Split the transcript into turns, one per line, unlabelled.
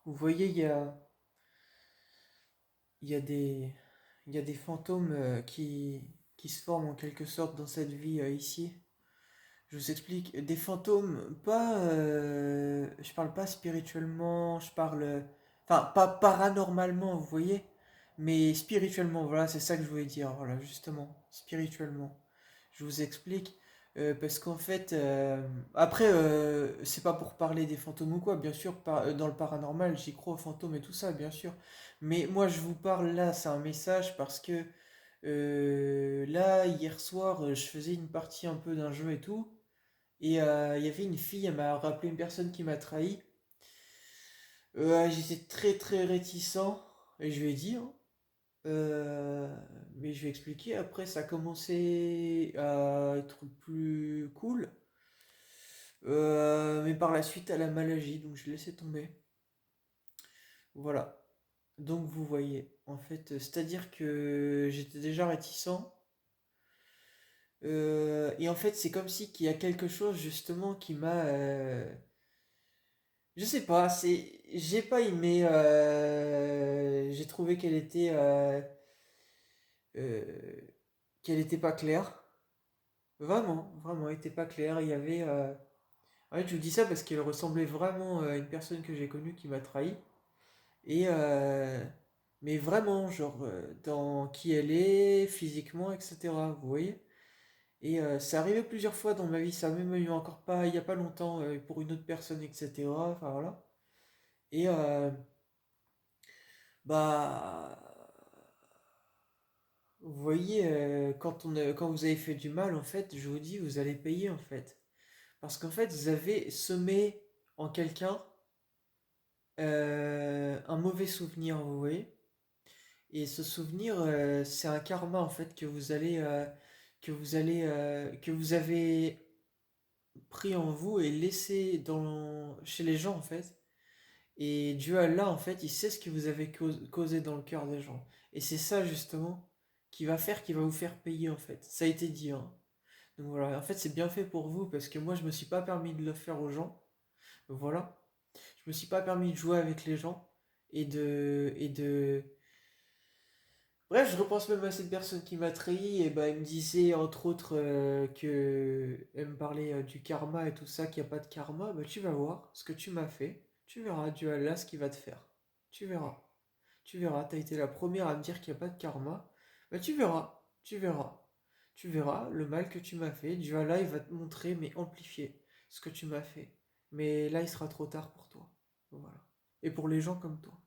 Vous voyez, il y a des, il y a des fantômes qui se forment en quelque sorte dans cette vie ici. Je vous explique. Des fantômes, pas, je parle pas spirituellement, je parle, enfin, pas paranormalement, vous voyez, mais spirituellement, voilà, c'est ça que je voulais dire, voilà, justement, spirituellement. Je vous explique, parce qu'en fait, après, c'est pas pour parler des fantômes ou quoi, bien sûr, dans le paranormal, j'y crois aux fantômes et tout ça, bien sûr, mais moi, je vous parle là, c'est un message parce que là, hier soir, je faisais une partie un peu d'un jeu et tout. Et il y avait une fille, elle m'a rappelé une personne qui m'a trahi. J'étais très très réticent et je lui ai dit, hein. Mais je lui ai expliqué. Après, ça a commencé à être plus cool. Mais par la suite, elle a mal agi, donc je laissé tomber. Voilà. Donc vous voyez, en fait, c'est-à-dire que j'étais déjà réticent. Et en fait, c'est comme si qu'il y a quelque chose justement qui m'a je sais pas, j'ai pas aimé. J'ai trouvé euh, qu'elle était pas claire. Vraiment, vraiment, elle était pas claire. Il y avait. En fait, je vous dis ça parce qu'elle ressemblait vraiment à une personne que j'ai connue qui m'a trahi. Et mais vraiment, genre dans qui elle est, physiquement, etc. Vous voyez? Et c'est arrivé plusieurs fois dans ma vie. Ça m'est même eu encore pas, il y a pas longtemps pour une autre personne, etc. Enfin voilà. Et bah, vous voyez, quand vous avez fait du mal, en fait, je vous dis, vous allez payer, en fait. Parce qu'en fait, vous avez semé en quelqu'un un mauvais souvenir, vous voyez. Et ce souvenir, c'est un karma, en fait, que vous avez pris en vous et laissé chez les gens, en fait. Et Dieu Allah, en fait, il sait ce que vous avez causé dans le cœur des gens. Et c'est ça, justement, qui va vous faire payer, en fait. Ça a été dit, hein. Donc voilà, en fait, c'est bien fait pour vous, parce que moi, je me suis pas permis de le faire aux gens. Donc voilà. Je me suis pas permis de jouer avec les gens. Et de... Bref, je repense même à cette personne qui m'a trahi, et bah, elle me disait, entre autres, que... Elle me parlait du karma et tout ça, qu'il n'y a pas de karma. Bah, tu vas voir ce que tu m'as fait. Tu verras, Dieu Allah, ce qu'il va te faire. Tu verras. Tu verras, t'as été la première à me dire qu'il n'y a pas de karma. Bah tu verras, tu verras. Tu verras le mal que tu m'as fait. Dieu Allah, il va te montrer, mais amplifier ce que tu m'as fait. Mais là, il sera trop tard pour toi. Voilà. Et pour les gens comme toi.